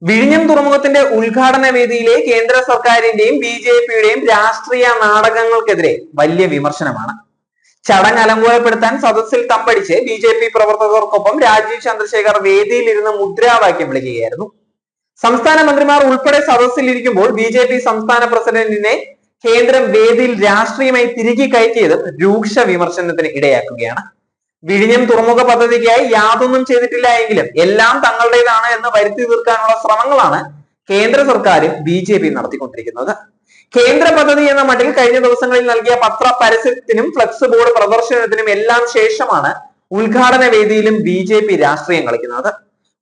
വിഴിഞ്ഞം തുറമുഖത്തിന്റെ ഉദ്ഘാടന വേദിയിലെ കേന്ദ്ര സർക്കാരിന്റെയും ബി.ജെ.പിയുടെയും രാഷ്ട്രീയ നാടകങ്ങൾക്കെതിരെ വലിയ വിമർശനമാണ്. ചടങ്ങ് അലങ്കോലപ്പെടുത്താൻ സദസ്സിൽ തമ്പടിച്ച് ബി.ജെ.പി പ്രവർത്തകർക്കൊപ്പം രാജീവ് ചന്ദ്രശേഖർ വേദിയിലിരുന്ന് മുദ്രാവാക്യം വിളിക്കുകയായിരുന്നു. സംസ്ഥാന മന്ത്രിമാർ ഉൾപ്പെടെ സദസ്സിൽ ഇരിക്കുമ്പോൾ ബി.ജെ.പി സംസ്ഥാന പ്രസിഡന്റിനെ കേന്ദ്രം വേദിയിൽ രാഷ്ട്രീയമായി തിരികെ കയറ്റിയതും രൂക്ഷ വിമർശനത്തിന് ഇടയാക്കുകയാണ്. വിഴിഞ്ഞം തുറമുഖ പദ്ധതിക്കായി യാതൊന്നും ചെയ്തിട്ടില്ല എങ്കിലും എല്ലാം തങ്ങളുടേതാണ് എന്ന് വരുത്തി തീർക്കാനുള്ള ശ്രമങ്ങളാണ് കേന്ദ്ര സർക്കാരും ബി.ജെ.പി നടത്തിക്കൊണ്ടിരിക്കുന്നത്. കേന്ദ്ര പദ്ധതി എന്ന മട്ടിൽ കഴിഞ്ഞ ദിവസങ്ങളിൽ നൽകിയ പത്ര പരസ്യത്തിനും ഫ്ലക്സ് ബോർഡ് പ്രദർശനത്തിനും എല്ലാം ശേഷമാണ് ഉദ്ഘാടന വേദിയിലും ബി.ജെ.പി രാഷ്ട്രീയം കളിക്കുന്നത്.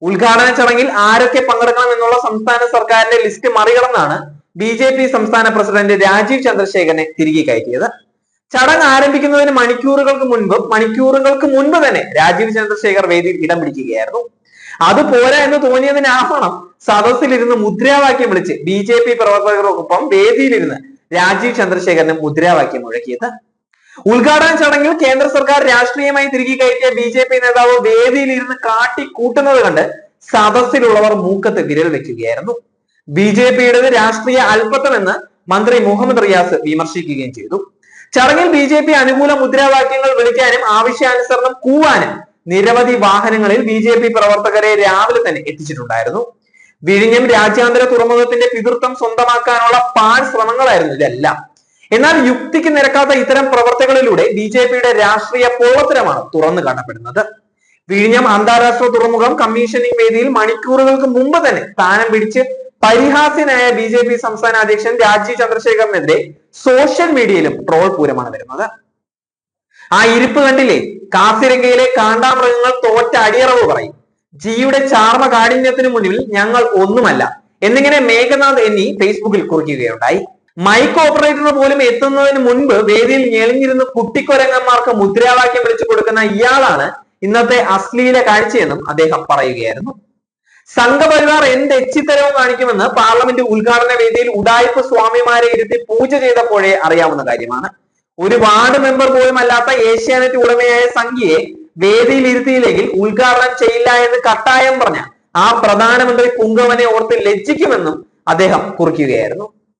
ഉദ്ഘാടന ചടങ്ങിൽ ആരൊക്കെ പങ്കെടുക്കണം എന്നുള്ള സംസ്ഥാന സർക്കാരിന്റെ ലിസ്റ്റ് മറികടന്നാണ് ബി.ജെ.പി സംസ്ഥാന പ്രസിഡന്റ് രാജീവ് ചന്ദ്രശേഖരനെ തിരികെ കയറ്റിയത്. ചടങ്ങ് ആരംഭിക്കുന്നതിന് മണിക്കൂറുകൾക്ക് മുൻപ് തന്നെ രാജീവ് ചന്ദ്രശേഖർ വേദിയിൽ ഇടം പിടിക്കുകയായിരുന്നു. അത് പോരാ എന്ന് തോന്നിയതിനാവണം സദസ്സിലിരുന്ന് മുദ്രാവാക്യം വിളിച്ച് ബി.ജെ.പി പ്രവർത്തകർക്കൊപ്പം വേദിയിലിരുന്ന് രാജീവ് ചന്ദ്രശേഖരന് മുദ്രാവാക്യം മുഴക്കിയത്. ഉദ്ഘാടന ചടങ്ങിൽ കേന്ദ്ര സർക്കാർ രാഷ്ട്രീയമായി തിരികെ കയറ്റിയ ബി.ജെ.പി നേതാവ് വേദിയിലിരുന്ന് കാട്ടിക്കൂട്ടുന്നത് കണ്ട് സദസ്സിലുള്ളവർ മൂക്കത്ത് വിരൽ വെക്കുകയായിരുന്നു. ബി.ജെ.പിയുടേത് രാഷ്ട്രീയ അല്പത്തമെന്ന് മന്ത്രി മുഹമ്മദ് റിയാസ് വിമർശിക്കുകയും ചെയ്തു. ചടങ്ങിൽ ബി.ജെ.പി അനുകൂല മുദ്രാവാക്യങ്ങൾ വിളിക്കാനും ആവശ്യാനുസരണം കൂവാനും നിരവധി വാഹനങ്ങളിൽ ബി.ജെ.പി പ്രവർത്തകരെ രാവിലെ തന്നെ എത്തിച്ചിട്ടുണ്ടായിരുന്നു. വിഴിഞ്ഞം രാജ്യാന്തര തുറമുഖത്തിന്റെ പിതൃത്വം സ്വന്തമാക്കാനുള്ള പാഴ് ശ്രമങ്ങളായിരുന്നു ഇതെല്ലാം. എന്നാൽ യുക്തിക്ക് നിരക്കാത്ത ഇത്തരം പ്രവർത്തകളിലൂടെ ബി.ജെ.പിയുടെ രാഷ്ട്രീയ പോളത്തരമാണ് തുറന്നു കാണപ്പെടുന്നത്. വിഴിഞ്ഞം അന്താരാഷ്ട്ര തുറമുഖം കമ്മീഷനിങ് വേദിയിൽ മണിക്കൂറുകൾക്ക് മുമ്പ് തന്നെ സ്ഥാനം പിടിച്ച് പരിഹാസ്യനായ ബി.ജെ.പി സംസ്ഥാന അധ്യക്ഷൻ രാജീവ് ചന്ദ്രശേഖറിനെതിരെ സോഷ്യൽ മീഡിയയിലും ട്രോൾ പൂരമാണ് വരുന്നത്. ആ ഇരിപ്പ് കണ്ടില്ലേ? കാസിരംഗയിലെ കാണ്ടാമൃഗങ്ങൾ തോറ്റ അടിയറവ് പറയും. ജിയുടെ ചാർമ കാഠിന്യത്തിന് മുന്നിൽ ഞങ്ങൾ ഒന്നുമല്ല എന്നിങ്ങനെ മേഘനാഥ് എന്നീ ഫേസ്ബുക്കിൽ കുറിക്കുകയുണ്ടായി. മൈക്ക് ഓപ്പറേറ്ററിന് പോലും എത്തുന്നതിന് മുൻപ് വേദിയിൽ ഞെളിഞ്ഞിരുന്ന് കുട്ടിക്കൊരങ്ങന്മാർക്ക് മുദ്രാവാക്യം വിളിച്ചു കൊടുക്കുന്ന ഇയാളാണ് ഇന്നത്തെ അശ്ലീല കാഴ്ചയെന്നും അദ്ദേഹം പറയുകയായിരുന്നു. സംഘപരിവാർ എന്ത് എച്ചിത്തരവും കാണിക്കുമെന്ന് പാർലമെന്റ് ഉദ്ഘാടന വേദിയിൽ ഉഡായിപ്പ് സ്വാമിമാരെ ഇരുത്തി പൂജ ചെയ്തപ്പോഴേ അറിയാവുന്ന കാര്യമാണ്. ഒരു വാർഡ് മെമ്പർ പോലും അല്ലാത്ത ഏഷ്യാനെറ്റ് ഉടമയായ സംഘിയെ വേദിയിൽ ഇരുത്തിയില്ലെങ്കിൽ ഉദ്ഘാടനം ചെയ്യില്ല എന്ന് കട്ടായം പറഞ്ഞ ആ പ്രധാനമന്ത്രി പുങ്കവനെ ഓർത്ത് ലജ്ജിക്കുമെന്നും അദ്ദേഹം കുറിക്കുകയായിരുന്നു.